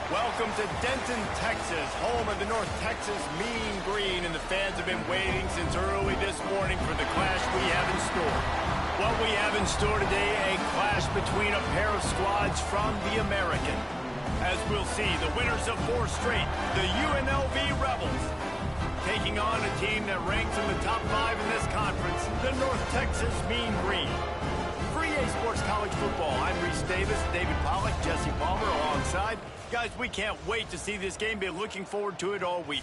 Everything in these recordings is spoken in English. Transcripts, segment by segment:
Welcome to Denton, Texas, home of the North Texas Mean Green, and the fans have been waiting since early this morning for the clash we have in store. What we have in store today, a clash between a pair of squads from the American. As we'll see, the winners of 4 straight, the UNLV Rebels, taking on a team that ranks in the top 5 in this conference, the North Texas Mean Green. For EA Sports College Football, I'm Reese Davis, David Pollack, Jesse Palmer alongside. Guys, we can't wait to see this game. Been looking forward to it all week.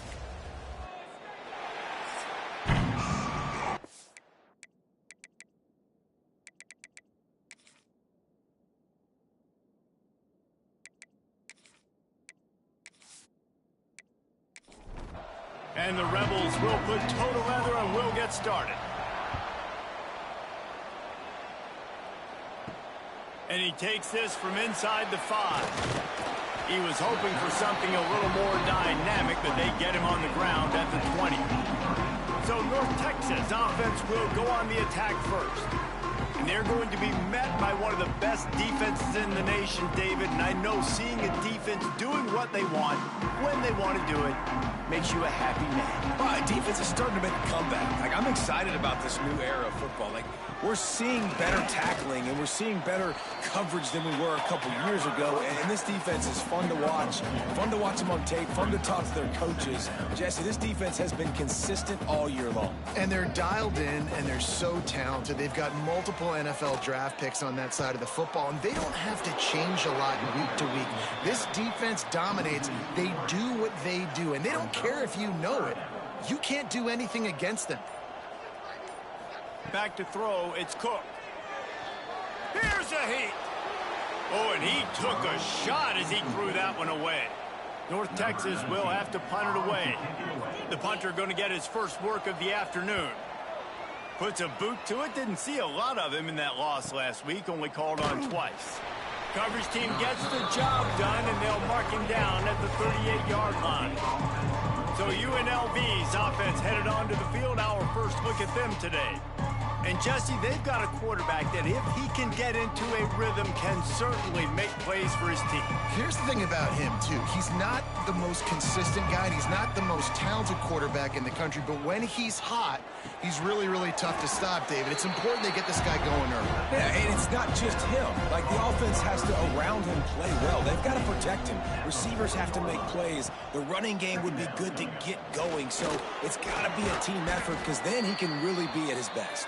And the Rebels will put total leather and we'll get started. And he takes this from inside the 5. He was hoping for something a little more dynamic, but they get him on the ground at the 20. So North Texas offense will go on the attack first. And they're going to be met by one of the best defenses in the nation, David. And I know seeing a defense doing what they want, when they want to do it, makes you a happy man. Well, defense is starting to make a comeback. I'm excited about this new era of football. We're seeing better tackling, and we're seeing better coverage than we were a couple years ago. And this defense is fun to watch them on tape, fun to talk to their coaches. Jesse, this defense has been consistent all year long. And they're dialed in, and they're so talented. They've got multiple NFL draft picks on that side of the football, and they don't have to change a lot week to week. This defense dominates. They do what they do, and they don't care if you know it. You can't do anything against them. Back to throw, it's Cook. Here's a heat. Oh, and he took a shot as he threw that one away. North Texas will have to punt it away. The punter going to get his first work of the afternoon. Puts a boot to it. Didn't see a lot of him in that loss last week, only called on twice. Coverage team gets the job done, and they'll mark him down at the 38-yard line. So UNLV's offense headed onto the field. Our first look at them today. And Jesse, they've got a quarterback that if he can get into a rhythm can certainly make plays for his team. Here's the thing about him, too. He's not the most consistent guy, and he's not the most talented quarterback in the country, but when he's hot, he's really, really tough to stop, David. It's important they get this guy going early. Yeah, and it's not just him. The offense has to, around him, play well. They've got to protect him. Receivers have to make plays. The running game would be good to get going, so it's got to be a team effort because then he can really be at his best.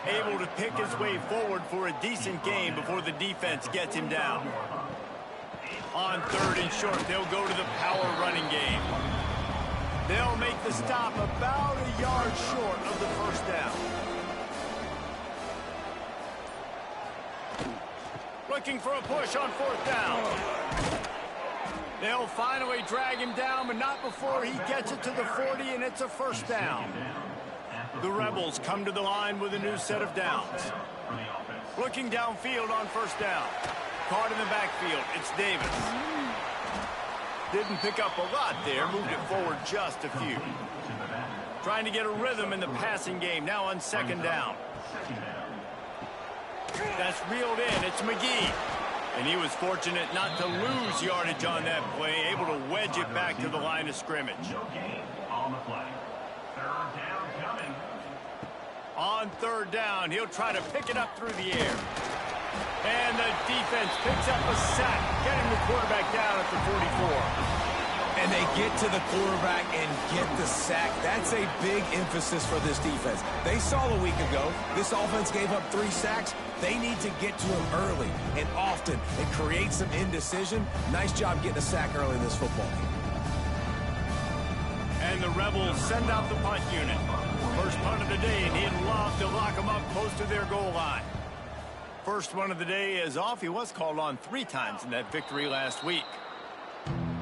Able to pick his way forward for a decent game before the defense gets him down. On 3rd and short, they'll go to the power running game. They'll make the stop about a yard short of the first down. Looking for a push on 4th down. They'll finally drag him down, but not before he gets it to the 40, and it's a first down. The Rebels come to the line with a new set of downs. Looking downfield on 1st down. Caught in the backfield, it's Davis. Didn't pick up a lot there, moved it forward just a few. Trying to get a rhythm in the passing game, now on 2nd down. That's reeled in, it's McGee. And he was fortunate not to lose yardage on that play, able to wedge it back to the line of scrimmage. On 3rd down, he'll try to pick it up through the air. And the defense picks up a sack, getting the quarterback down at the 44. And they get to the quarterback and get the sack. That's a big emphasis for this defense. They saw a week ago, this offense gave up 3 sacks. They need to get to him early and often and create some indecision. Nice job getting a sack early in this football game. And the Rebels send out the punt unit. First punt of the day, and he'd love to lock them up close to their goal line. First one of the day is off. He was called on 3 times in that victory last week.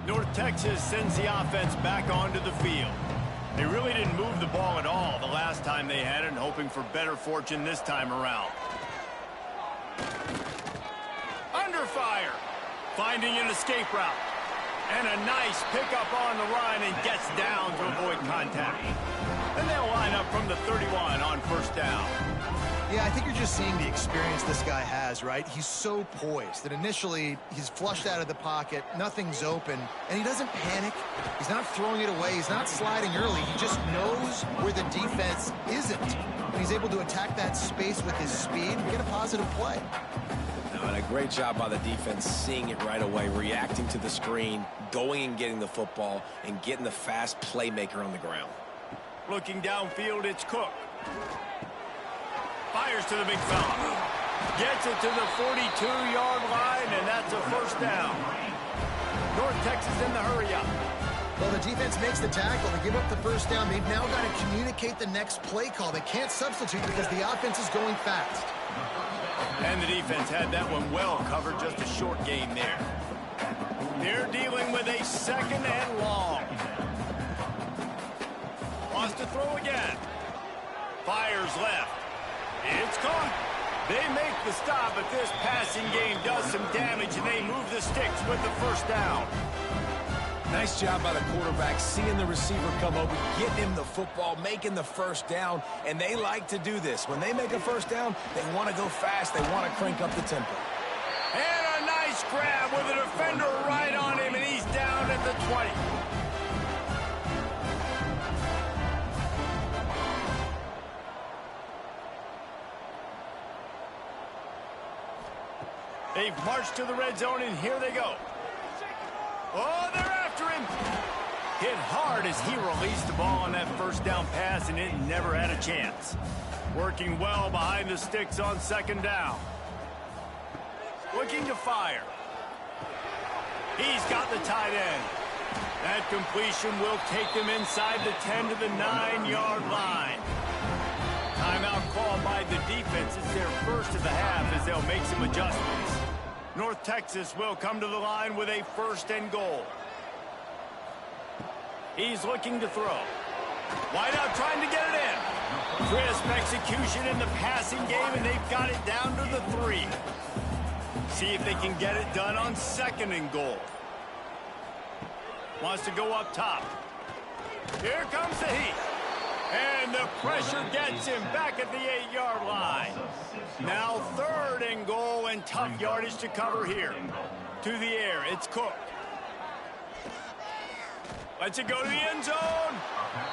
North Texas sends the offense back onto the field. They really didn't move the ball at all the last time they had it, and hoping for better fortune this time around. Under fire. Finding an escape route. And a nice pickup on the line and gets down to avoid contact. And they'll line up from the 31 on 1st down. Yeah, I think you're just seeing the experience this guy has, right? He's so poised that initially he's flushed out of the pocket, nothing's open, and he doesn't panic. He's not throwing it away. He's not sliding early. He just knows where the defense isn't, and he's able to attack that space with his speed and get a positive play. And a great job by the defense seeing it right away, reacting to the screen, going and getting the football, and getting the fast playmaker on the ground. Looking downfield, it's Cook. Fires to the big fella. Gets it to the 42-yard line, and that's a first down. North Texas in the hurry-up. Well, the defense makes the tackle. They give up the first down. They've now got to communicate the next play call. They can't substitute because the offense is going fast. And the defense had that one well covered, just a short gain there. They're dealing with a second and long. Wants to throw again. Fires left. It's caught. They make the stop, but this passing game does some damage, and they move the sticks with the first down. Nice job by the quarterback, seeing the receiver come over, getting him the football, making the first down, and they like to do this. When they make a first down, they want to go fast. They want to crank up the tempo. And a nice grab with a defender right on him, and he's down at the 20. They've marched to the red zone, and here they go. Oh, they're after him. Hit hard as he released the ball on that first down pass, and it never had a chance. Working well behind the sticks on second down. Looking to fire. He's got the tight end. That completion will take them inside the 10 to the 9-yard line. Timeout called by the defense. It's their first of the half as they'll make some adjustments. North Texas will come to the line with a first and goal. He's looking to throw. Wide out trying to get it in. Crisp execution in the passing game, and they've got it down to the 3. See if they can get it done on second and goal. Wants to go up top. Here comes the heat. And the pressure gets him back at the 8-yard line. Now third and goal, and tough yardage to cover here. To the air, it's Cook. Lets it go to the end zone.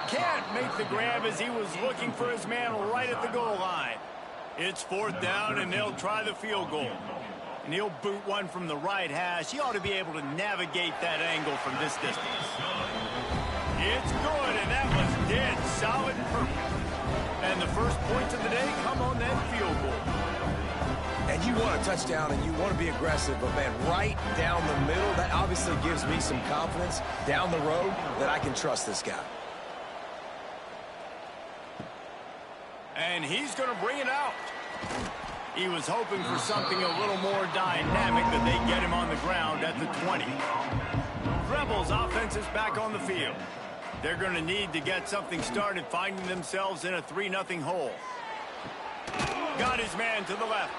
Can't make the grab as he was looking for his man right at the goal line. It's fourth down, and they'll try the field goal. And he'll boot one from the right hash. He ought to be able to navigate that angle from this distance. It's good, and that was dead solid and perfect. And the first points of the day come on that field goal. And you want a touchdown, and you want to be aggressive, but, man, right down the middle, that obviously gives me some confidence down the road that I can trust this guy. And he's going to bring it out. He was hoping for something a little more dynamic, but they get him on the ground at the 20. Rebels offense is back on the field. They're going to need to get something started, finding themselves in a 3-0 hole. Got his man to the left.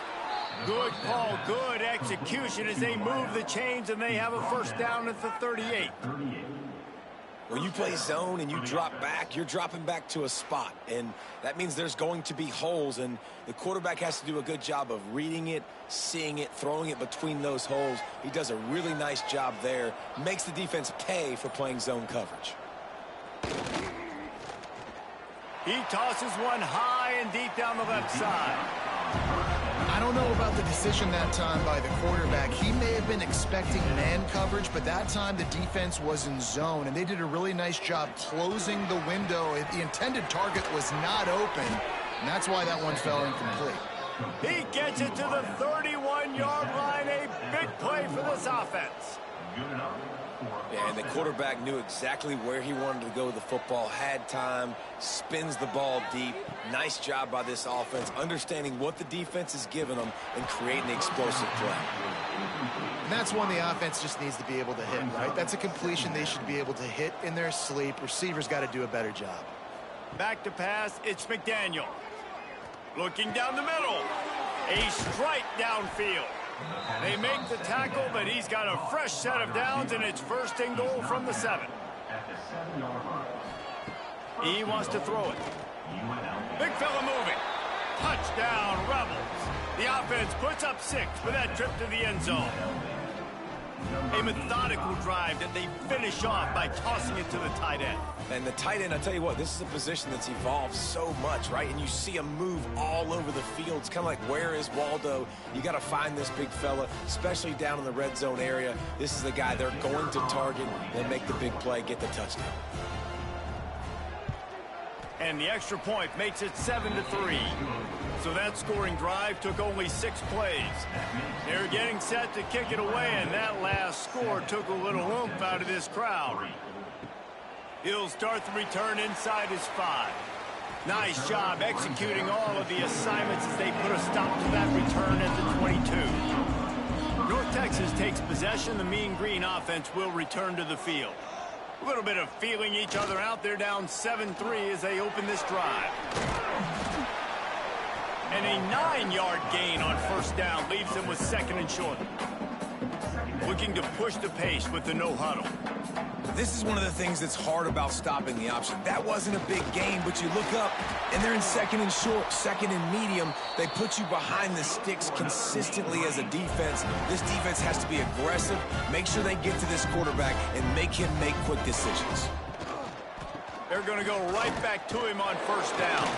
Good call, good execution as they move the chains, and they have a first down at the 38. When you play zone and you drop back, you're dropping back to a spot, and that means there's going to be holes, and the quarterback has to do a good job of reading it, seeing it, throwing it between those holes. He does a really nice job there, makes the defense pay for playing zone coverage. He tosses one high and deep down the left side. I don't know about the decision that time by the quarterback. He may have been expecting man coverage, but that time the defense was in zone, and they did a really nice job closing the window. The intended target was not open, and that's why that one fell incomplete. He gets it to the 31-yard line. A big play for this offense. Yeah, and the quarterback knew exactly where he wanted to go with the football, had time, spins the ball deep. Nice job by this offense, understanding what the defense is giving them and creating an explosive play. And that's one the offense just needs to be able to hit, right? That's a completion they should be able to hit in their sleep. Receivers got to do a better job. Back to pass, it's McDaniel. Looking down the middle. A strike downfield. They make the tackle, but he's got a fresh set of downs, and it's first and goal from the 7. He wants to throw it. Big fella moving. Touchdown, Rebels. The offense puts up 6 for that trip to the end zone. A methodical drive that they finish off by tossing it to the tight end. And the tight end, I tell you what, this is a position that's evolved so much, right? And you see him move all over the field. It's kind of like, where is Waldo? You got to find this big fella, especially down in the red zone area. This is the guy they're going to target and make the big play, get the touchdown. And the extra point makes it 7-3. So that scoring drive took only 6 plays. They're getting set to kick it away, and that last score took a little oomph out of this crowd. He'll start the return inside his 5. Nice job executing all of the assignments as they put a stop to that return at the 22. North Texas takes possession. The Mean Green offense will return to the field. A little bit of feeling each other out. They're down 7-3 as they open this drive. And a 9-yard gain on first down leaves them with 2nd and short. Looking to push the pace with the no huddle. This is one of the things that's hard about stopping the option. That wasn't a big gain, but you look up, and they're in 2nd and short, 2nd and medium. They put you behind the sticks consistently as a defense. This defense has to be aggressive, make sure they get to this quarterback, and make him make quick decisions. They're going to go right back to him on first down.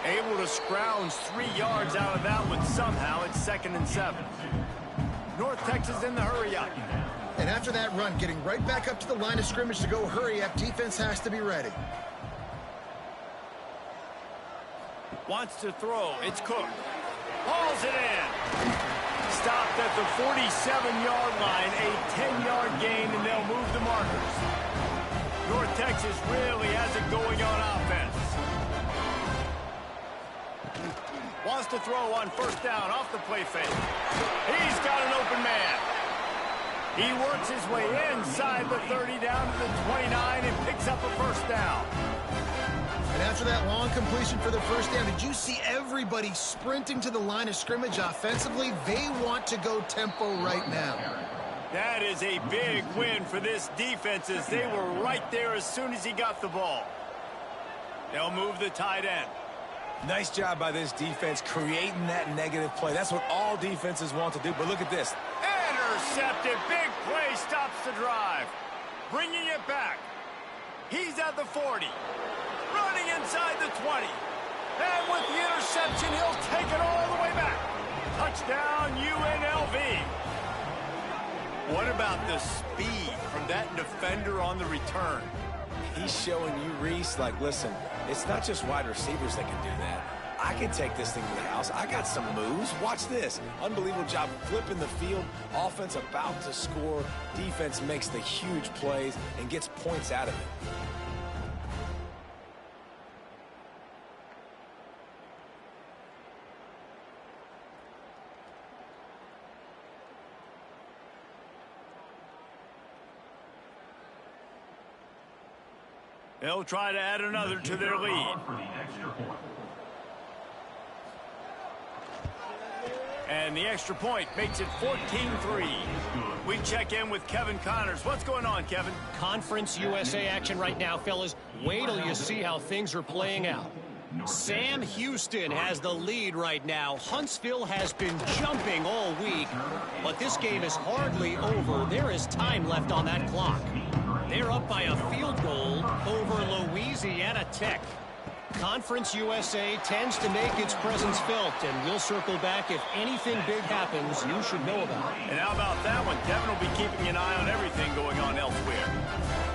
Able to scrounge 3 yards out of that one somehow. It's 2nd and 7. North Texas in the hurry up. And after that run, getting right back up to the line of scrimmage to go hurry up, defense has to be ready. Wants to throw. It's Cook. Hauls it in. Stopped at the 47-yard line. A 10-yard gain, and they'll move the markers. North Texas really has it going on offense. Wants to throw on first down off the play fake. He's got an open man. He works his way inside the 30 down to the 29 and picks up a first down. And after that long completion for the first down, did you see everybody sprinting to the line of scrimmage offensively? They want to go tempo right now. That is a big win for this defense as they were right there as soon as he got the ball. They'll move the tight end. Nice job by this defense creating that negative play. That's what all defenses want to do, but look at this. Intercepted. Big play stops the drive. Bringing it back. He's at the 40. Running inside the 20. And with the interception, he'll take it all the way back. Touchdown, UNLV. What about the speed from that defender on the return? He's showing you, Reese, like, listen, it's not just wide receivers that can do that. I can take this thing to the house. I got some moves. Watch this. Unbelievable job flipping the field. Offense about to score. Defense makes the huge plays and gets points out of it. They'll try to add another to their lead. And the extra point makes it 14-3. We check in with Kevin Connors. What's going on, Kevin? Conference USA action right now, fellas. Wait till you see how things are playing out. Sam Houston has the lead right now. Huntsville has been jumping all week, but this game is hardly over. There is time left on that clock. They're up by a field goal over Louisiana Tech. Conference USA tends to make its presence felt, and we'll circle back if anything big happens you should know about. And how about that one? Kevin will be keeping an eye on everything going on elsewhere.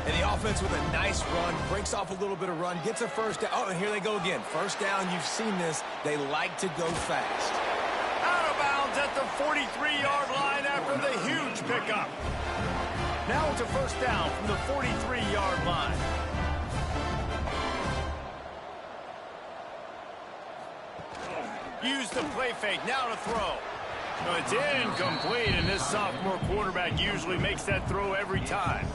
And the offense with a nice run, breaks off a little bit of run, gets a first down. Oh, and here they go again. First down, you've seen this. They like to go fast. Out of bounds at the 43-yard line after the huge pickup. Now it's a first down from the 43-yard line. Use the play fake, now to throw. No, it's incomplete, and this sophomore quarterback usually makes that throw every time.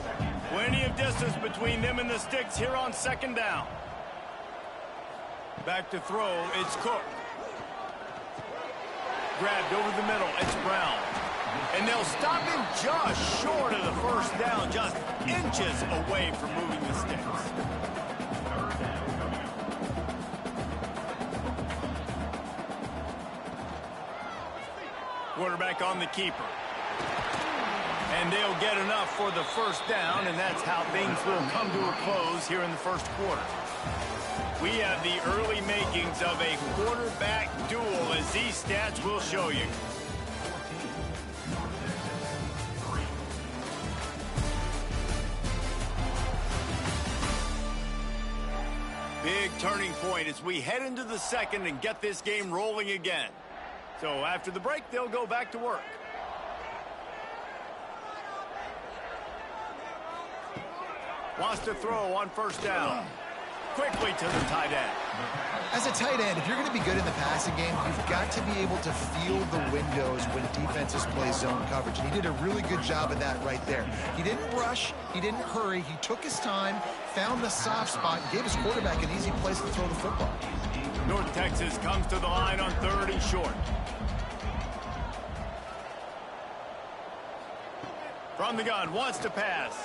Plenty of distance between them and the sticks here on second down. Back to throw, it's Cook. Grabbed over the middle, it's Brown. And they'll stop him just short of the first down, just inches away from moving the sticks. Quarterback on the keeper. And they'll get enough for the first down, and that's how things will come to a close here in the first quarter. We have the early makings of a quarterback duel, as these stats will show you. Big turning point as we head into the second and get this game rolling again. So after the break, they'll go back to work. Wants to throw on first down. Quickly to the tight end. As a tight end, if you're going to be good in the passing game, you've got to be able to feel the windows when defenses play zone coverage. And he did a really good job of that right there. He didn't rush. He didn't hurry. He took his time, found the soft spot, and gave his quarterback an easy place to throw the football. North Texas comes to the line on 3rd and short. From the gun, wants to pass.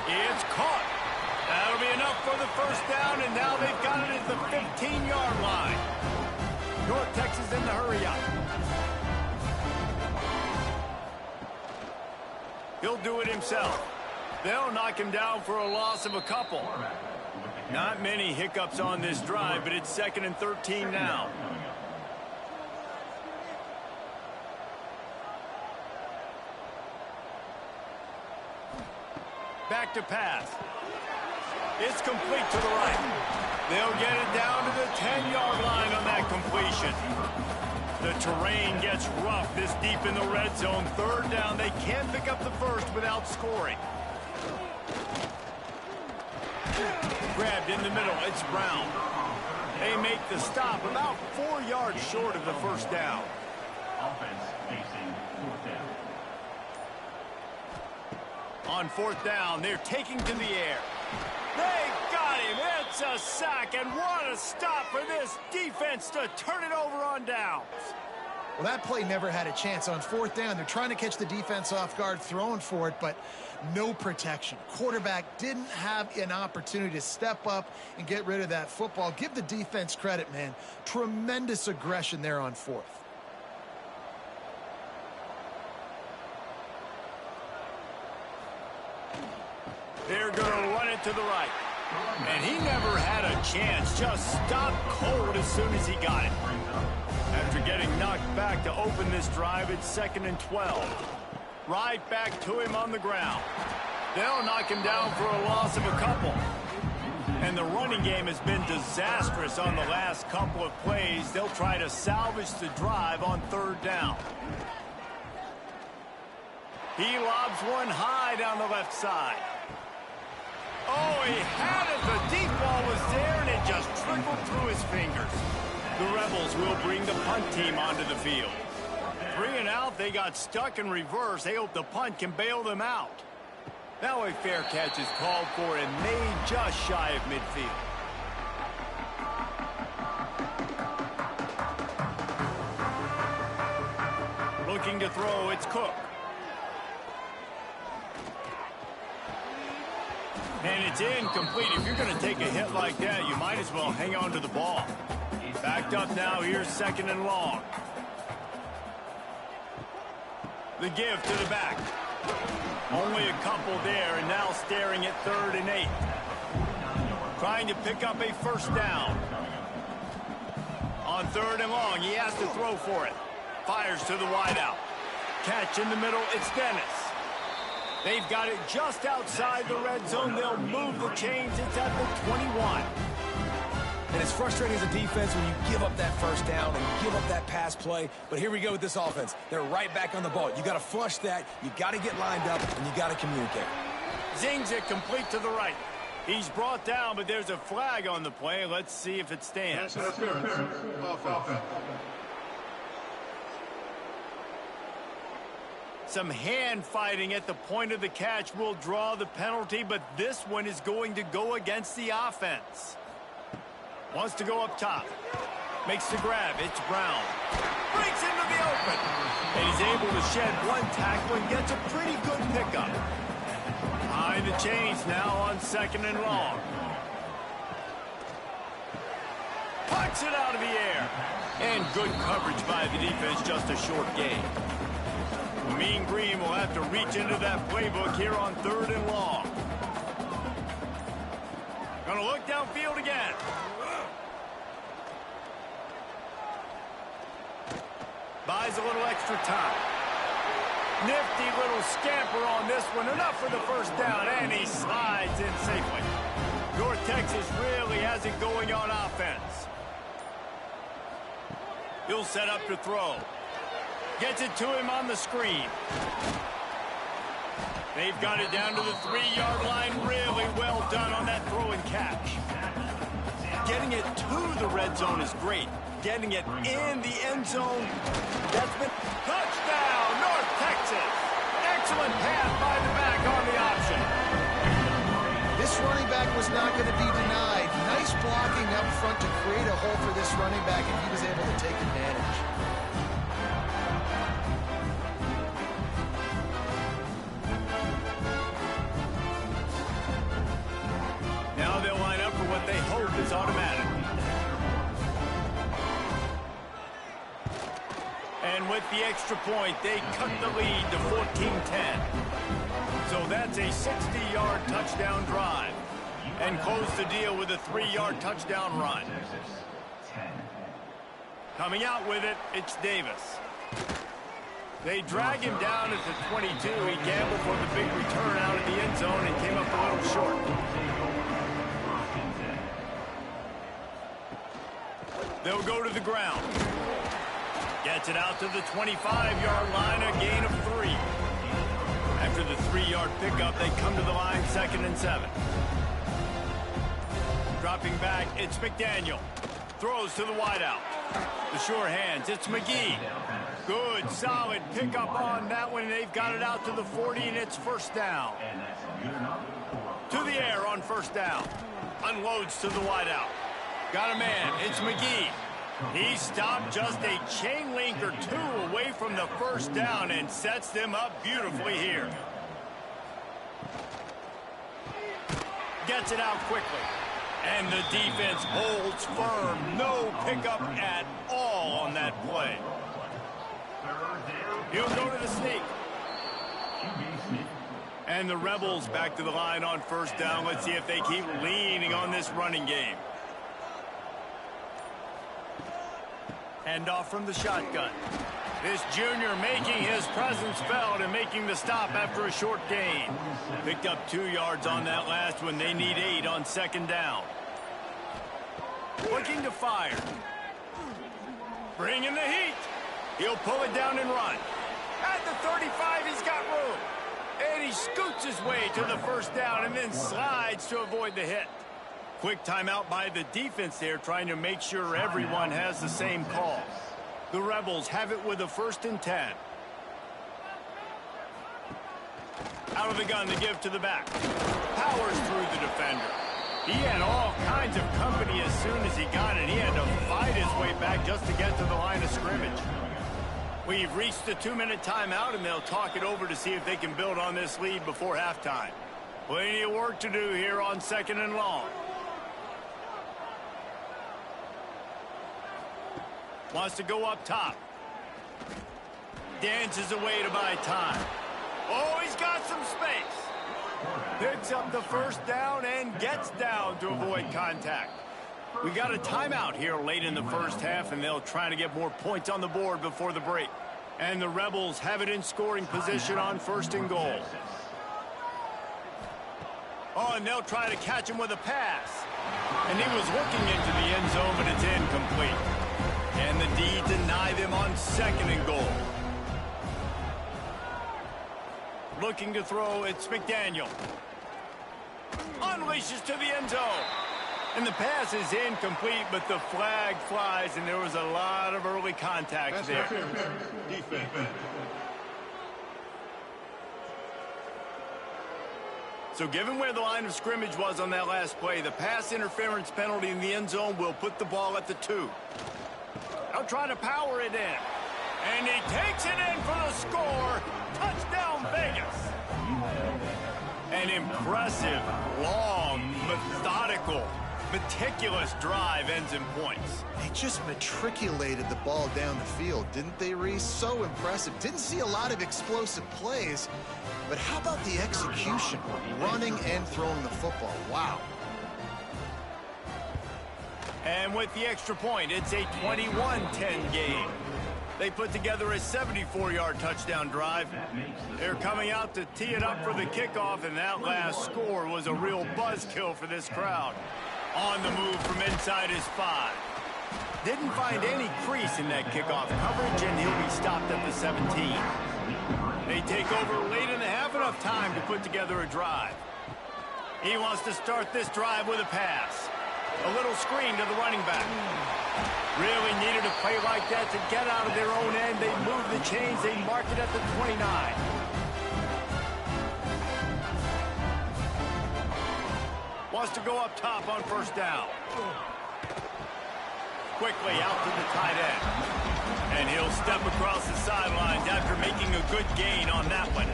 It's caught. That'll be enough for the first down, and now they've got it at the 15-yard line. North Texas in the hurry-up. He'll do it himself. They'll knock him down for a loss of a couple. Not many hiccups on this drive, but it's 2nd and 13 now. Back to pass. It's complete to the right. They'll get it down to the 10-yard line on that completion. The terrain gets rough this deep in the red zone. 3rd down. They can't pick up the first without scoring. Grabbed in the middle. It's Brown. They make the stop about 4 yards short of the first down. Offense facing 4th down. On 4th down, they're taking to the air. They got him. It's a sack, and what a stop for this defense to turn it over on downs. Well, that play never had a chance. On 4th down, they're trying to catch the defense off guard, throwing for it, but no protection. Quarterback didn't have an opportunity to step up and get rid of that football. Give the defense credit, man. Tremendous aggression there on 4th. They're going to run it to the right. And he never had a chance. Just stopped cold as soon as he got it. After getting knocked back to open this drive, it's 2nd and 12. Right back to him on the ground. They'll knock him down for a loss of a couple. And the running game has been disastrous on the last couple of plays. They'll try to salvage the drive on 3rd down. He lobs one high down the left side. Oh, he had it. The deep ball was there, and it just trickled through his fingers. The Rebels will bring the punt team onto the field. 3 and out, they got stuck in reverse. They hope the punt can bail them out. Now a fair catch is called for and made just shy of midfield. Looking to throw, it's Cook. And it's incomplete. If you're going to take a hit like that, you might as well hang on to the ball. Backed up now. Here's 2nd and long. The give to the back. Only a couple there, and now staring at 3rd and 8. Trying to pick up a first down. On 3rd and long, he has to throw for it. Fires to the wideout. Catch in the middle. It's Dennis. They've got it just outside the red zone. They'll move the chains. It's at the 21. And it's frustrating as a defense when you give up that first down and give up that pass play. But here we go with this offense. They're right back on the ball. You got to flush that. You got to get lined up, and you got to communicate. Zings it complete to the right. He's brought down, but there's a flag on the play. Let's see if it stands. Some hand fighting at the point of the catch will draw the penalty, but this one is going to go against the offense. Wants to go up top. Makes the grab. It's Brown. Breaks into the open. And he's able to shed one tackle and gets a pretty good pickup. Behind the chains now on 2nd and long. Pucks it out of the air. And good coverage by the defense, just a short gain. The Mean Green will have to reach into that playbook here on 3rd and long. Gonna look downfield again. Buys a little extra time. Nifty little scamper on this one. Enough for the first down, and he slides in safely. North Texas really has it going on offense. He'll set up to throw. Gets it to him on the screen. They've got it down to the 3-yard line. Really well done on that throw and catch. Getting it to the red zone is great. Getting it in the end zone, that's been touchdown, North Texas. Excellent pass by the back on the option. This running back was not going to be denied. Nice blocking up front to create a hole for this running back, and he was able to take advantage. Now they'll line up for what they hope is automatic. And with the extra point, they cut the lead to 14-10. So that's a 60-yard touchdown drive. And close the deal with a 3-yard touchdown run. Coming out with it, it's Davis. They drag him down at the 22. He gambled for the big return out of the end zone and came up a little short. They'll go to the ground. Gets it out to the 25-yard line, a gain of 3. After the 3-yard pickup, they come to the line 2nd and 7. Dropping back, it's McDaniel. Throws to the wideout. The sure hands, it's McGee. Good, solid pickup on that one. They've got it out to the 40, and it's first down. To the air on first down. Unloads to the wideout. Got a man, it's McGee. He stopped just a chain link or 2 away from the first down and sets them up beautifully here. Gets it out quickly. And the defense holds firm. No pickup at all on that play. He'll go to the sneak. And the Rebels back to the line on first down. Let's see if they keep leaning on this running game. Hand off from the shotgun. This junior making his presence felt and making the stop after a short gain. Picked up 2 yards on that last one. They need 8 on 2nd down. Looking to fire. Bringing the heat. He'll pull it down and run. At the 35, he's got room. And he scoots his way to the first down and then slides to avoid the hit. Quick timeout by the defense there, trying to make sure everyone has the same call. The Rebels have it with a 1st and 10. Out of the gun to give to the back. Powers through the defender. He had all kinds of company as soon as he got it. He had to fight his way back just to get to the line of scrimmage. We've reached the 2-minute timeout, and they'll talk it over to see if they can build on this lead before halftime. Plenty of work to do here on 2nd and long. Wants to go up top. Dances away to buy time. Oh, he's got some space. Picks up the first down and gets down to avoid contact. We got a timeout here late in the first half, and they'll try to get more points on the board before the break. And the Rebels have it in scoring position on 1st and goal. Oh, and they'll try to catch him with a pass. And he was looking into the end zone, but it's incomplete. And the D deny them on 2nd and goal. Looking to throw, it's McDaniel. Unleashes to the end zone. And the pass is incomplete, but the flag flies, and there was a lot of early contact there. Defense. So given where the line of scrimmage was on that last play, the pass interference penalty in the end zone will put the ball at the 2. They'll try to power it in. And he takes it in for the score. Touchdown, Vegas. An impressive, long, methodical meticulous drive ends in points. They just matriculated the ball down the field, didn't they, Reese? So impressive. Didn't see a lot of explosive plays, but how about the execution? Running and throwing the football. Wow. And with the extra point, it's a 21-10 game. They put together a 74-yard touchdown drive. They're coming out to tee it up for the kickoff, and that last score was a real buzzkill for this crowd. On the move from inside his 5. Didn't find any crease in that kickoff coverage, and he'll be stopped at the 17. They take over late in the half, enough time to put together a drive. He wants to start this drive with a pass. A little screen to the running back. Really needed a play like that to get out of their own end. They move the chains. They mark it at the 29. Wants to go up top on first down. Quickly out to the tight end. And he'll step across the sidelines after making a good gain on that one.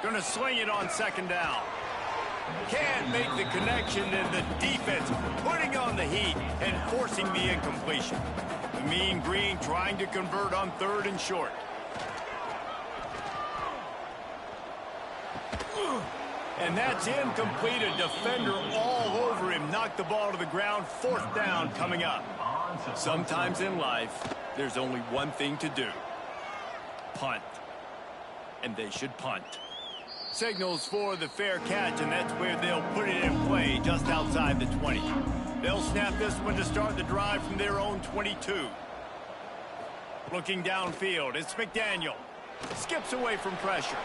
Going to sling it on second down. Can't make the connection, and the defense putting on the heat and forcing the incompletion. The Mean Green trying to convert on 3rd and short. And that's incomplete. A defender all over him. Knocked the ball to the ground. 4th down coming up. Sometimes in life, there's only one thing to do. Punt. And they should punt. Signals for the fair catch, and that's where they'll put it in play just outside the 20. They'll snap this one to start the drive from their own 22. Looking downfield, it's McDaniel. Skips away from pressure.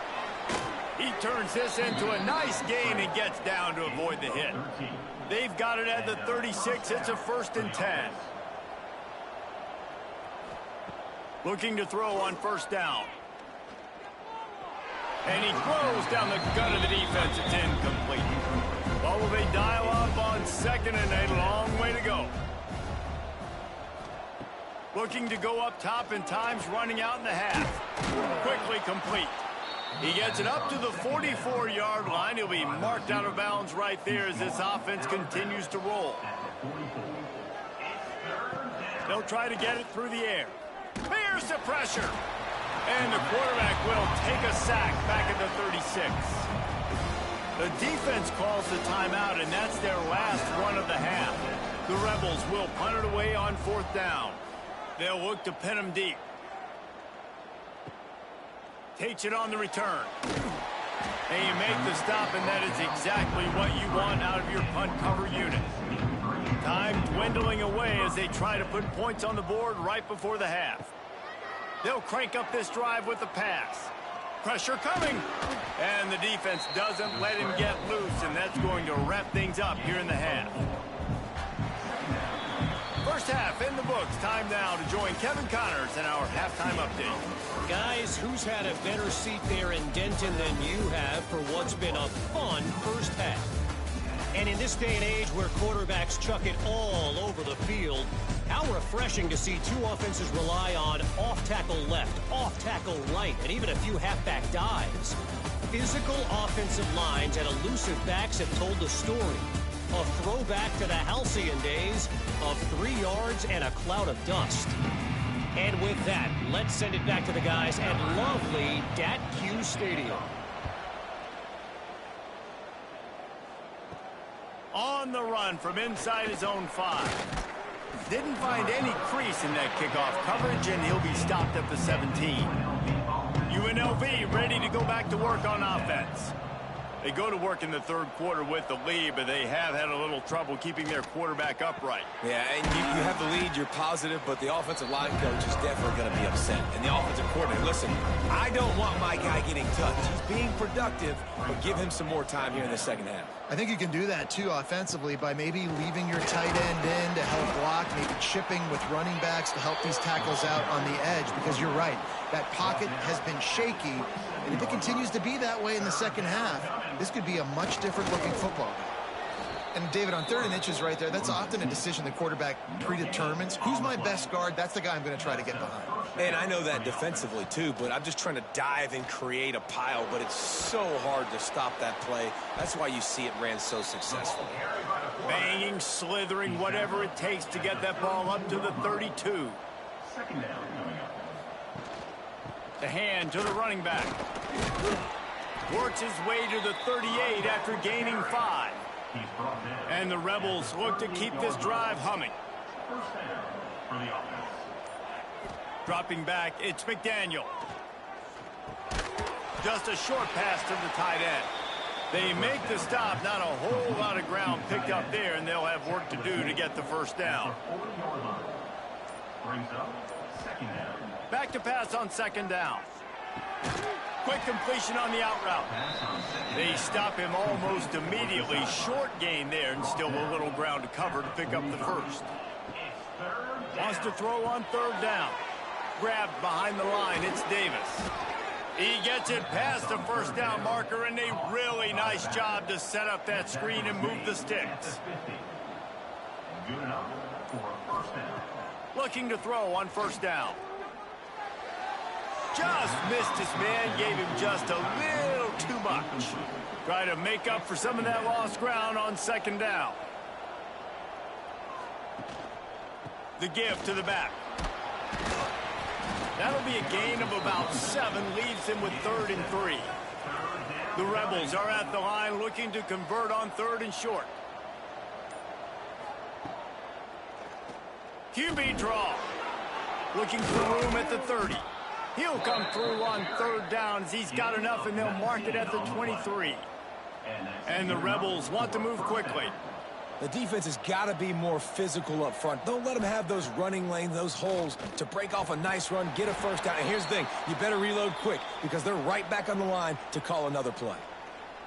He turns this into a nice gain and gets down to avoid the hit. They've got it at the 36. It's a 1st and 10. Looking to throw on first down. And he throws down the gut of the defense. It's incomplete. Well, will they dial up on 2nd and a long way to go? Looking to go up top, and time's running out in the half. Quickly complete. He gets it up to the 44-yard line. He'll be marked out of bounds right there as this offense continues to roll. They'll try to get it through the air. Here's the pressure. And the quarterback will take a sack back at the 36. The defense calls the timeout, and that's their last run of the half. The Rebels will punt it away on 4th down. They'll look to pin him deep. Takes it on the return. And you make the stop, and that is exactly what you want out of your punt cover unit. Time dwindling away as they try to put points on the board right before the half. They'll crank up this drive with the pass. Pressure coming. And the defense doesn't let him get loose, and that's going to wrap things up here in the half. First half in the books. Time now to join Kevin Connors in our halftime update. Guys, who's had a better seat there in Denton than you have for what's been a fun first half? And in this day and age where quarterbacks chuck it all over the field, how refreshing to see two offenses rely on off-tackle left, off-tackle right, and even a few halfback dives. Physical offensive lines and elusive backs have told the story. A throwback to the halcyon days of 3 yards and a cloud of dust. And with that, let's send it back to the guys at lovely Dat-Q Stadium. On the run from inside his own 5. Didn't find any crease in that kickoff coverage, and he'll be stopped at the 17. UNLV ready to go back to work on offense. They go to work in the 3rd quarter with the lead, but they have had a little trouble keeping their quarterback upright. Yeah, and you have the lead, you're positive, but the offensive line coach is definitely going to be upset. And the offensive coordinator, listen, I don't want my guy getting touched. He's being productive, but give him some more time here in the second half. I think you can do that, too, offensively, by maybe leaving your tight end in to help block, maybe chipping with running backs to help these tackles out on the edge, because you're right, that pocket has been shaky, and if it continues to be that way in the second half, this could be a much different looking football game. And, David, on 3rd and inches right there, that's often a decision the quarterback predetermines. Who's my best guard? That's the guy I'm going to try to get behind. And I know that defensively, too, but I'm just trying to dive and create a pile, but it's so hard to stop that play. That's why you see it ran so successfully. Banging, slithering, whatever it takes to get that ball up to the 32. Second down coming up. The hand to the running back. Works his way to the 38 after gaining 5. He's brought down. And the Rebels look to keep this drive humming. First down for the offense. Dropping back, it's McDaniel. Just a short pass to the tight end. They make the stop, not a whole lot of ground picked up there, and they'll have work to do to get the first down. 40-yard line. Brings up second down. Back to pass on 2nd down. Quick completion on the out route. They stop him almost immediately. Short gain there, and still a little ground to cover to pick up the first. Wants to throw on 3rd down. Grabbed behind the line, it's Davis. He gets it past the first down marker, and a really nice job to set up that screen and move the sticks. Good enough for a first down. Looking to throw on 1st down. Just missed his man, gave him just a little too much. Try to make up for some of that lost ground on 2nd down. The give to the back. That'll be a gain of about 7, leaves him with 3rd and 3. The Rebels are at the line looking to convert on 3rd and short. QB draw. Looking for room at the 30. He'll come through on 3rd down as he's got enough, and they'll mark it at the 23. And the Rebels want to move quickly. The defense has got to be more physical up front. Don't let them have those running lanes, those holes to break off a nice run, get a first down. And here's the thing, you better reload quick because they're right back on the line to call another play.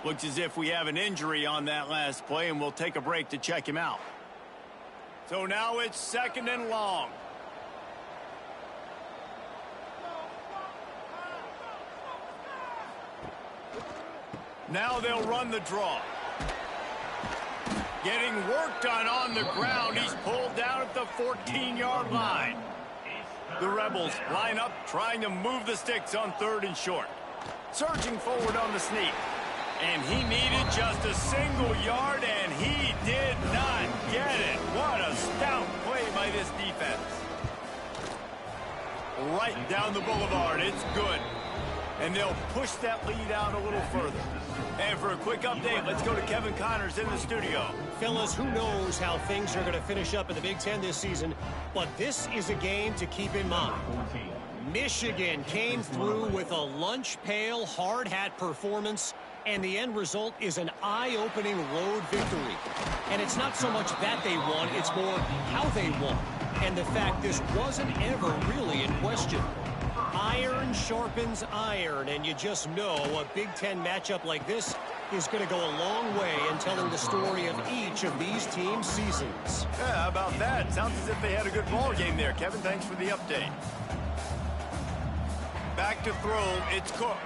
Looks as if we have an injury on that last play, and we'll take a break to check him out. So now it's 2nd and long. Now they'll run the draw. Getting work done on the ground. He's pulled down at the 14-yard line. The Rebels line up, trying to move the sticks on 3rd and short. Surging forward on the sneak. And he needed just a single yard, and he did not get it. What a stout play by this defense. Right down the boulevard. It's good. And they'll push that lead out a little further. And for a quick update, let's go to Kevin Connors in the studio. Fellas, who knows how things are going to finish up in the Big Ten this season, but this is a game to keep in mind. Michigan came through with a lunch pail, hard hat performance, and the end result is an eye-opening road victory. And it's not so much that they won, it's more how they won. And the fact this wasn't ever really in question. Iron sharpens iron, and you just know a Big Ten matchup like this is going to go a long way in telling the story of each of these teams' seasons. Yeah, how about that? Sounds as if they had a good ball game there. Kevin, thanks for the update. Back to throw, it's Cook.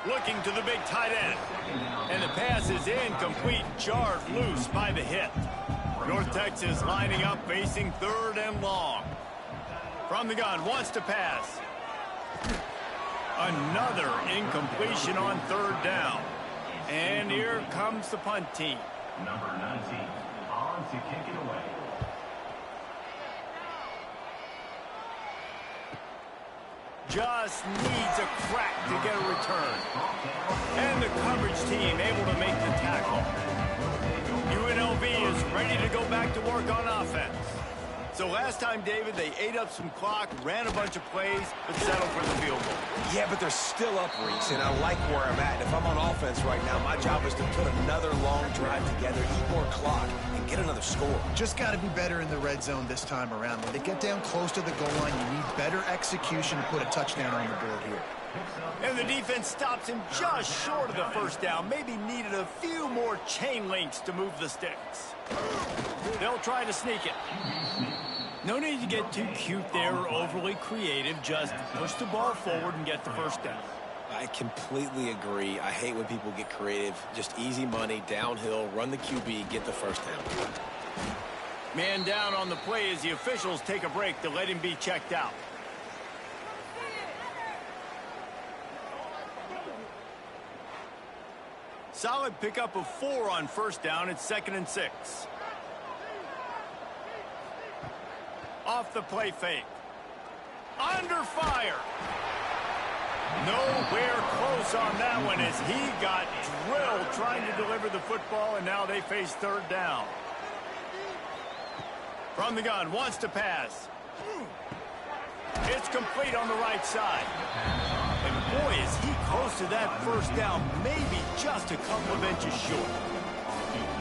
Looking to the big tight end. And the pass is incomplete, jarred loose by the hit. North Texas lining up, facing 3rd and long. From the gun, wants to pass. Another incompletion on 3rd down. And here comes the punt team. Number 19 on to kick it away. Just needs a crack to get a return. And the coverage team able to make the tackle. UNLV is ready to go back to work on offense. So last time, David, they ate up some clock, ran a bunch of plays, but settled for the field goal. Yeah, but they're still up, Reese, and I like where I'm at. If I'm on offense right now, my job is to put another long drive together, eat more clock, and get another score. Just got to be better in the red zone this time around. When they get down close to the goal line, you need better execution to put a touchdown on the board here. And the defense stops him just short of the first down. Maybe needed a few more chain links to move the sticks. They'll try to sneak it. No need to get too cute there or overly creative. Just push the ball forward and get the first down. I completely agree. I hate when people get creative. Just easy money, downhill, run the QB, get the first down. Man down on the play as the officials take a break to let him be checked out. Solid pickup of 4 on first down. It's 2nd and 6. Off the play fake. Under fire. Nowhere close on that one as he got drilled trying to deliver the football, and now they face 3rd down. From the gun, wants to pass. It's complete on the right side. And boy, is he close to that first down, maybe just a couple of inches short.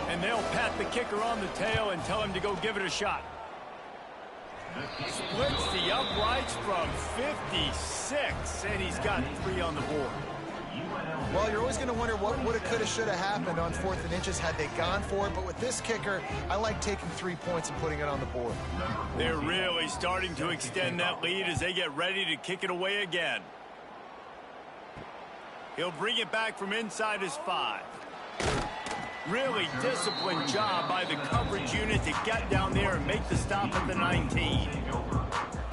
And they'll pat the kicker on the tail and tell him to go give it a shot. Splits the uprights from 56, and he's got 3 on the board. Well, you're always going to wonder what woulda, coulda, shoulda happened on 4th and inches had they gone for it. But with this kicker, I like taking 3 points and putting it on the board. They're really starting to extend that lead as they get ready to kick it away again. He'll bring it back from inside his 5. Really disciplined job by the coverage unit to get down there and make the stop at the 19.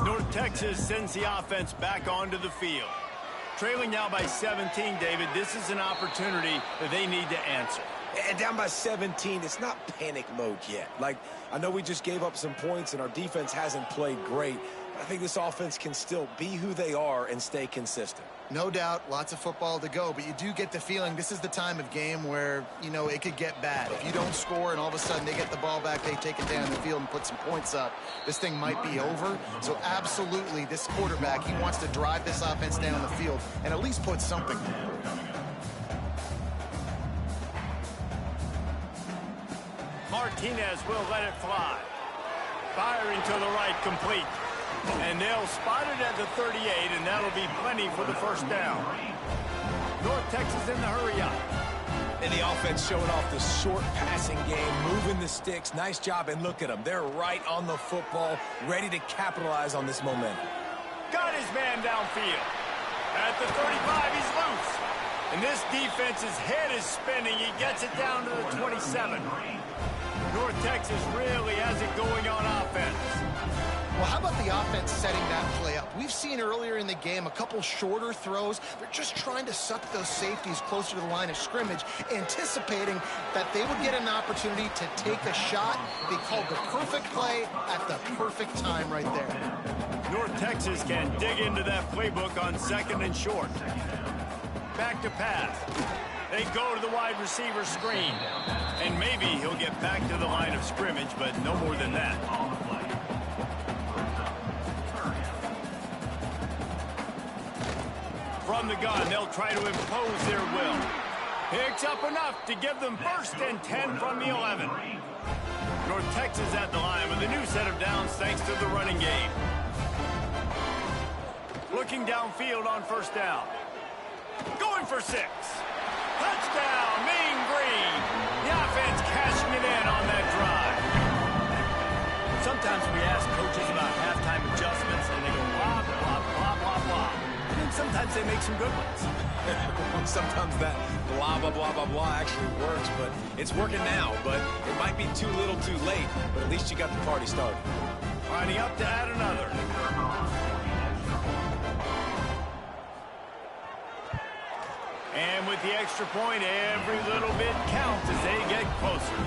North Texas sends the offense back onto the field. Trailing now by 17, David, this is an opportunity that they need to answer. And down by 17, it's not panic mode yet. Like, I know we just gave up some points and our defense hasn't played great. I think this offense can still be who they are and stay consistent. No doubt, lots of football to go, but you do get the feeling this is the time of game where, you know, it could get bad. If you don't score and all of a sudden they get the ball back, they take it down the field and put some points up, this thing might be over. So absolutely, this quarterback, he wants to drive this offense down the field and at least put something. Martinez will let it fly. Firing to the right, complete. And they'll spot it at the 38, and that'll be plenty for the first down. North Texas in the hurry up. And the offense showing off the short passing game, moving the sticks. Nice job, and look at them. They're right on the football, ready to capitalize on this momentum. Got his man downfield. At the 35, he's loose. And this defense's head is spinning. He gets it down to the 27. North Texas really has it going on offense. Well, how about the offense setting that play up? We've seen earlier in the game a couple shorter throws. They're just trying to suck those safeties closer to the line of scrimmage, anticipating that they would get an opportunity to take a shot. They called the perfect play at the perfect time right there. North Texas can dig into that playbook on 2nd and short. Back to pass. They go to the wide receiver screen. And maybe he'll get back to the line of scrimmage, but no more than that. From the gun, they'll try to impose their will. Picks up enough to give them 1st and 10 from the 11. North Texas at the line with a new set of downs thanks to the running game. Looking downfield on 1st down. Going for 6. Touchdown, Mean Green. The offense cashing it in on that drive. Sometimes we ask coaches about halftime adjustments, and they go blah, blah, blah, blah, blah. And then sometimes they make some good ones. Sometimes that blah, blah, blah, blah, blah actually works, but it's working now. But it might be too little too late, but at least you got the party started. Lining up to add another. And with the extra point, every little bit counts as they get closer.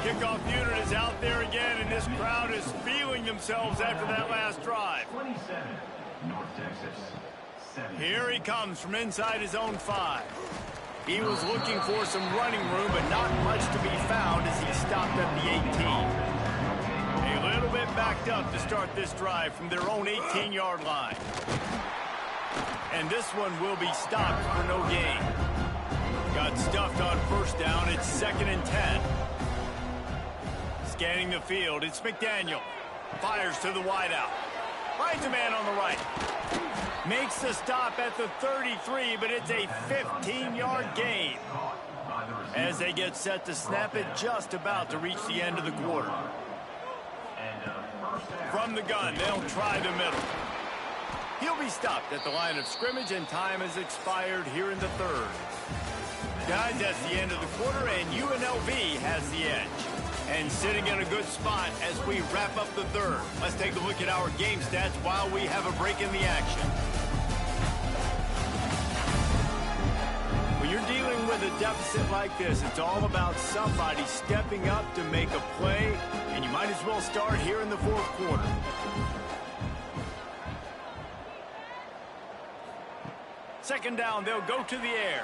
Kickoff unit is out there again, and this crowd is feeling themselves after that last drive. 27, North Texas. 7. Here he comes from inside his own 5. He was looking for some running room, but not much to be found as he stopped at the 18. A little bit backed up to start this drive from their own 18-yard line. And this one will be stopped for no gain. Got stuffed on 1st down. It's 2nd and 10. Scanning the field, it's McDaniel. Fires to the wideout. Finds a man on the right. Makes the stop at the 33, but it's a 15-yard gain. As they get set to snap it, just about to reach the end of the quarter. From the gun, they'll try the middle. He'll be stopped at the line of scrimmage, and time has expired here in the third. Guys, that's the end of the quarter, and UNLV has the edge. And sitting in a good spot as we wrap up the third. Let's take a look at our game stats while we have a break in the action. When you're dealing with a deficit like this, it's all about somebody stepping up to make a play, and you might as well start here in the fourth quarter. Second down, they'll go to the air.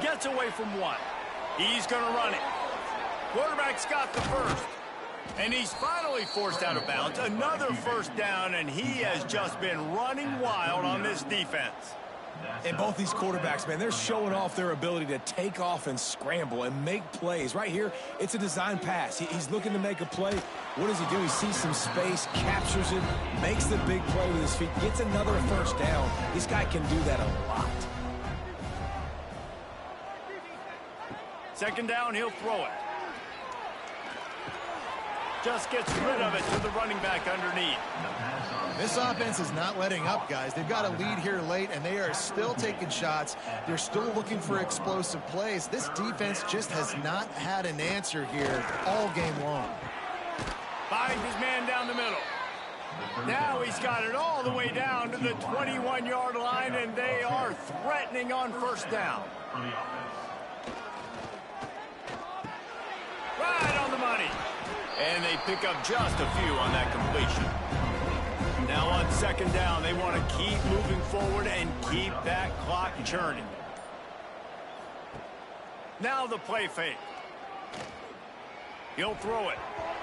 Gets away from one. He's going to run it. Quarterback's got the first. And he's finally forced out of bounds. Another first down, and he has just been running wild on this defense. And both these quarterbacks, man, they're showing off their ability to take off and scramble and make plays. Right here, it's a design pass. He's looking to make a play. What does he do? He sees some space, captures it, makes the big play with his feet, gets another first down. This guy can do that a lot. Second down, he'll throw it. Just gets rid of it to the running back underneath. This offense is not letting up, guys. They've got a lead here late, and they are still taking shots. They're still looking for explosive plays. This defense just has not had an answer here all game long. Finds his man down the middle. Now he's got it all the way down to the 21-yard line, and they are threatening on first down. Right on the money. And they pick up just a few on that completion. Now on second down, they want to keep moving forward and keep that clock churning. Now the play fake. He'll throw it.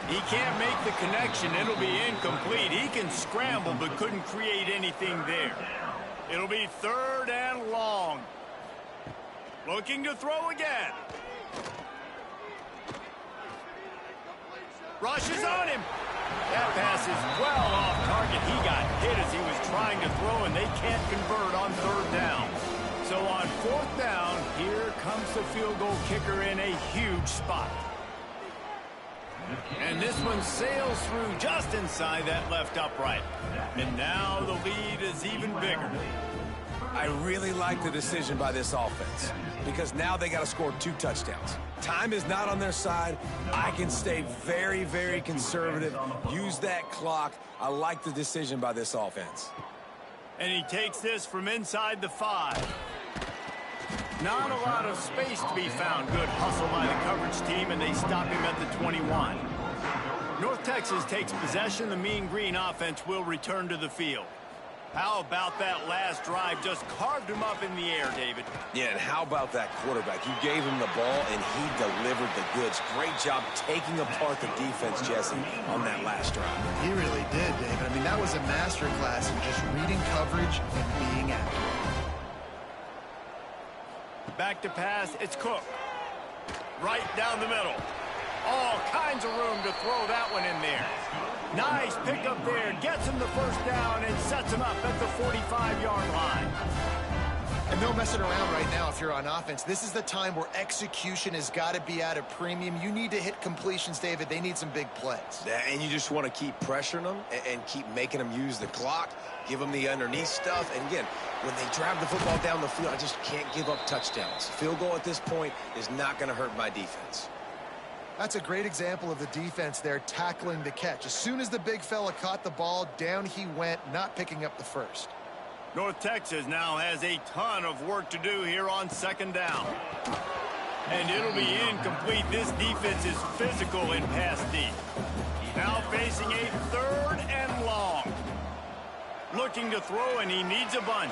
He can't make the connection. It'll be incomplete. He can scramble but couldn't create anything there. It'll be third and long. Looking to throw again. Rushes on him. That pass is well off target. He got hit as he was trying to throw, and they can't convert on third down. So on fourth down, here comes the field goal kicker in a huge spot. And this one sails through just inside that left upright. And now the lead is even bigger. I really like the decision by this offense because now they got to score 2 touchdowns. Time is not on their side. I can stay very, very conservative, use that clock. I like the decision by this offense. And he takes this from inside the 5. Not a lot of space to be found. Good hustle by the coverage team, and they stop him at the 21. North Texas takes possession. The Mean Green offense will return to the field. How about that last drive? Just carved him up in the air, David. Yeah, and how about that quarterback? You gave him the ball, and he delivered the goods. Great job taking apart the defense, Jesse, on that last drive. He really did, David. I mean, that was a masterclass in just reading coverage and being accurate. Back to pass, it's Cook. Right down the middle. All kinds of room to throw that one in there. Nice pickup there. Gets him the first down and sets him up at the 45-yard line. And no messing around right now if you're on offense. This is the time where execution has got to be at a premium. You need to hit completions, David. They need some big plays. And you just want to keep pressuring them and keep making them use the clock, give them the underneath stuff. And again, when they drive the football down the field, I just can't give up touchdowns. Field goal at this point is not going to hurt my defense. That's a great example of the defense there tackling the catch. As soon as the big fella caught the ball, down he went, not picking up the first. North Texas now has a ton of work to do here on second down. And it'll be incomplete. This defense is physical in pass deep. Now facing a third and long. Looking to throw, and he needs a bunch.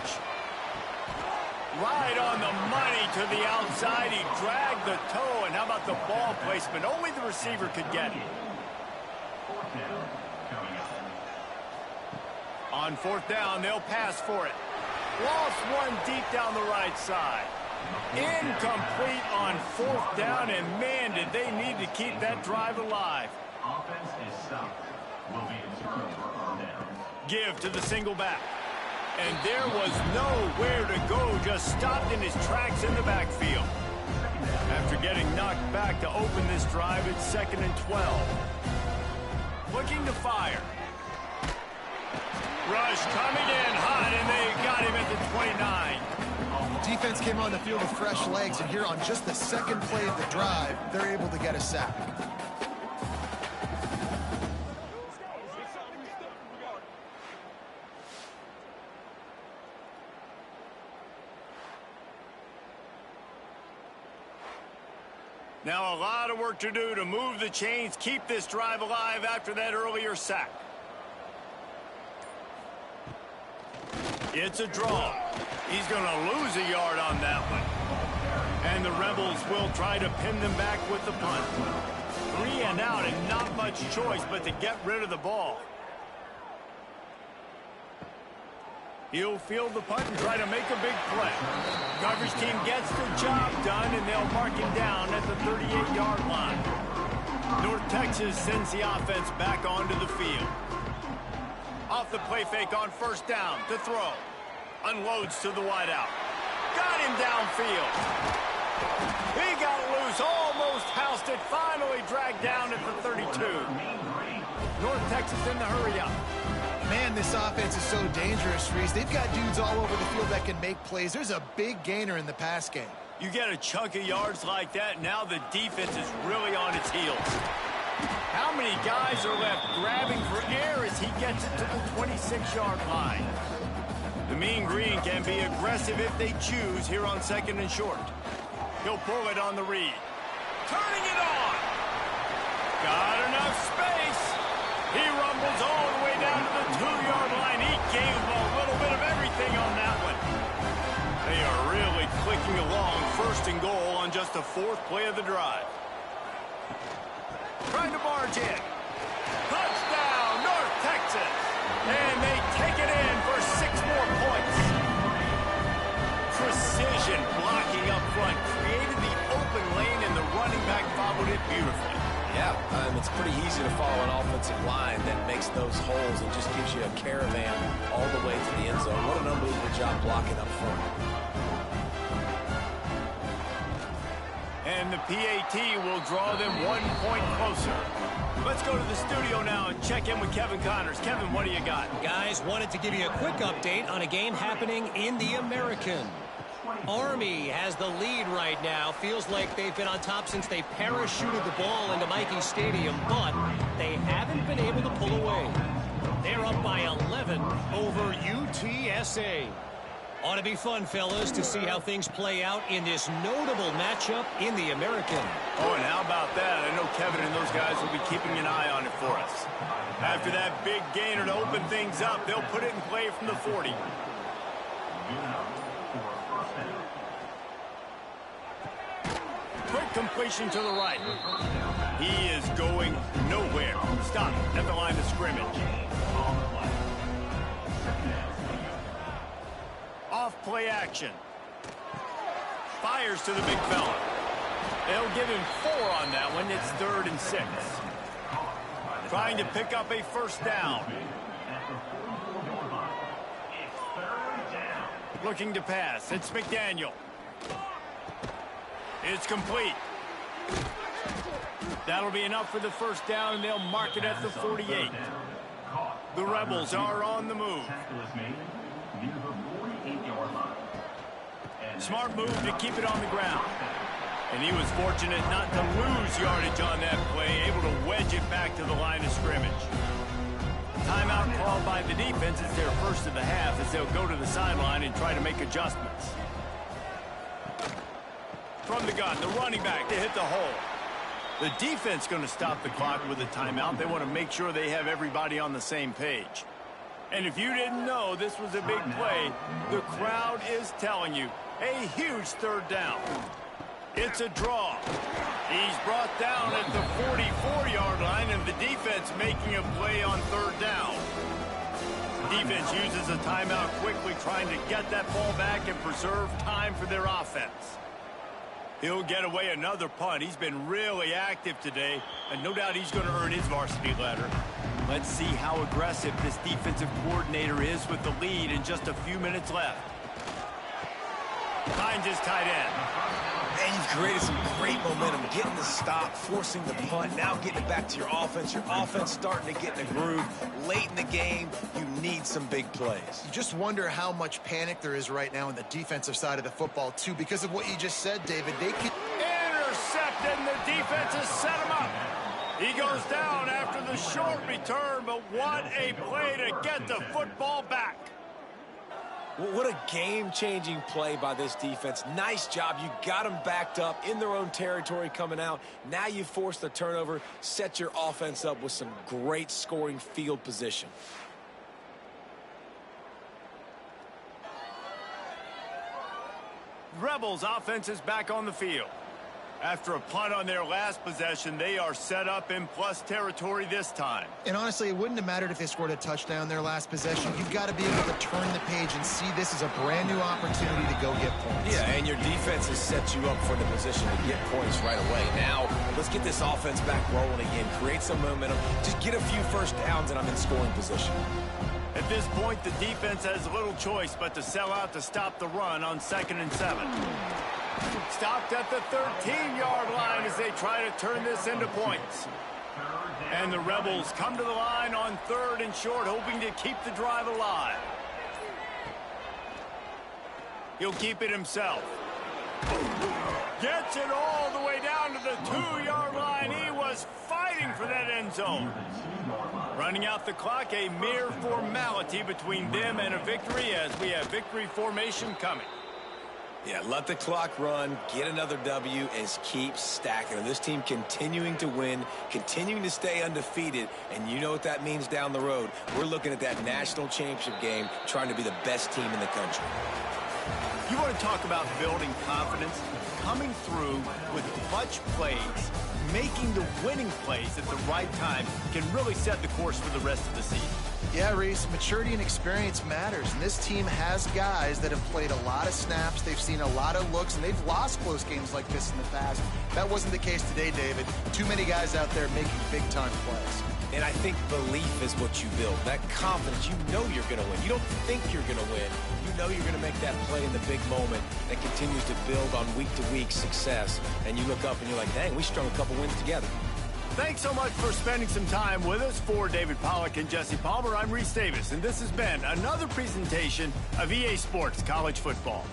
Right on the money to the outside. He dragged the toe, and how about the ball placement? Only the receiver could get it. On fourth down, they'll pass for it. Lost one deep down the right side. Incomplete on fourth down, and man, did they need to keep that drive alive. Offense is stopped. Will be in turnover on downs. Give to the single back. And there was nowhere to go, just stopped in his tracks in the backfield. After getting knocked back to open this drive, it's 2nd and 12. Looking to fire. Rush coming in hot, and they got him at the 29. Defense came on the field with fresh legs, and here on just the second play of the drive, they're able to get a sack. Now a lot of work to do to move the chains, keep this drive alive after that earlier sack. It's a draw. He's going to lose a yard on that one. And the Rebels will try to pin them back with the punt. 3 and out and not much choice but to get rid of the ball. He'll field the punt and try to make a big play. Coverage team gets the job done, and they'll mark him down at the 38-yard line. North Texas sends the offense back onto the field. Off the play fake on first down to throw. Unloads to the wideout. Got him downfield. He got loose, almost housed it, finally dragged down at the 32. North Texas in the hurry up. Man, this offense is so dangerous, Reese. They've got dudes all over the field that can make plays. There's a big gainer in the pass game. You get a chunk of yards like that, now the defense is really on its heels. How many guys are left grabbing for air as he gets it to the 26-yard line? The Mean Green can be aggressive if they choose here on 2nd and short. He'll pull it on the read. Turning it on. Got enough space. He rumbles all the way down to the 2-yard line. He gave him a little bit of everything on that one. They are really clicking along. 1st and goal on just the 4th play of the drive. Trying to barge in. Touchdown, North Texas. And they take it in for 6 more points. Precision blocking up front. Created the open lane, and the running back followed it beautifully. Yeah, it's pretty easy to follow an offensive line that makes those holes and just gives you a caravan all the way to the end zone. What an unbelievable job blocking up front. And the PAT will draw them 1 point closer. Let's go to the studio now and check in with Kevin Connors. Kevin, what do you got? Guys, wanted to give you a quick update on a game happening in the American. Army has the lead right now. Feels like they've been on top since they parachuted the ball into Michie Stadium, but they haven't been able to pull away. They're up by 11 over UTSA. Ought to be fun, fellas, to see how things play out in this notable matchup in the American. Oh, and how about that? I know Kevin and those guys will be keeping an eye on it for us. After that big gainer to open things up, they'll put it in play from the 40. Quick completion to the right. He is going nowhere. Stop at the line of scrimmage. Off play action. Fires to the big fella. They'll give him 4 on that one. It's 3rd and 6. Trying to pick up a 1st down. Looking to pass. It's McDaniel. It's complete. That'll be enough for the 1st down, and they'll mark it at the 48. The Rebels are on the move. Smart move to keep it on the ground. And he was fortunate not to lose yardage on that play, able to wedge it back to the line of scrimmage. Timeout called by the defense. It's their first of the half as they'll go to the sideline and try to make adjustments. From the gun, the running back to hit the hole. The defense going to stop the clock with a timeout. They want to make sure they have everybody on the same page. And if you didn't know this was a big play, the crowd is telling you. A huge 3rd down. It's a draw. He's brought down at the 44-yard line, and the defense making a play on 3rd down. Defense uses a timeout quickly, trying to get that ball back and preserve time for their offense. He'll get away another punt. He's been really active today, and no doubt he's going to earn his varsity letter. Let's see how aggressive this defensive coordinator is with the lead and just a few minutes left. Finds his tight end. And you've created some great momentum, getting the stop, forcing the punt, now getting it back to your offense. Your offense starting to get in the groove. Late in the game, you need some big plays. You just wonder how much panic there is right now on the defensive side of the football, too, because of what you just said, David. They can... Intercepted, and the defense has set him up. He goes down after the short return, but what a play to get the football back. What a game-changing play by this defense. Nice job. You got them backed up in their own territory coming out. Now you force the turnover, set your offense up with some great scoring field position. Rebels offense is back on the field. After a punt on their last possession, they are set up in plus territory this time. And honestly, it wouldn't have mattered if they scored a touchdown their last possession. You've got to be able to turn the page and see this as a brand new opportunity to go get points. Yeah, and your defense has set you up for the position to get points right away. Now, let's get this offense back rolling again. Create some momentum. Just get a few first downs, and I'm in scoring position. At this point, the defense has little choice but to sell out to stop the run on 2nd and 7. Stopped at the 13-yard line as they try to turn this into points. And the Rebels come to the line on 3rd and short, hoping to keep the drive alive. He'll keep it himself. Gets it all the way down to the 2-yard line. He was fighting for that end zone. Running out the clock, a mere formality between them and a victory as we have victory formation coming. Yeah, let the clock run, get another W, and keep stacking. This team continuing to win, continuing to stay undefeated, and you know what that means down the road. We're looking at that national championship game, trying to be the best team in the country. You want to talk about building confidence? Coming through with clutch plays, making the winning plays at the right time can really set the course for the rest of the season. Yeah, Reese, maturity and experience matters, and this team has guys that have played a lot of snaps, they've seen a lot of looks, and they've lost close games like this in the past. That wasn't the case today, David. Too many guys out there making big-time plays. And I think belief is what you build, that confidence. You know you're going to win. You don't think you're going to win. You know you're going to make that play in the big moment that continues to build on week-to-week success. And you look up and you're like, dang, we strung a couple wins together. Thanks so much for spending some time with us. For David Pollack and Jesse Palmer, I'm Reese Davis, and this has been another presentation of EA Sports College Football.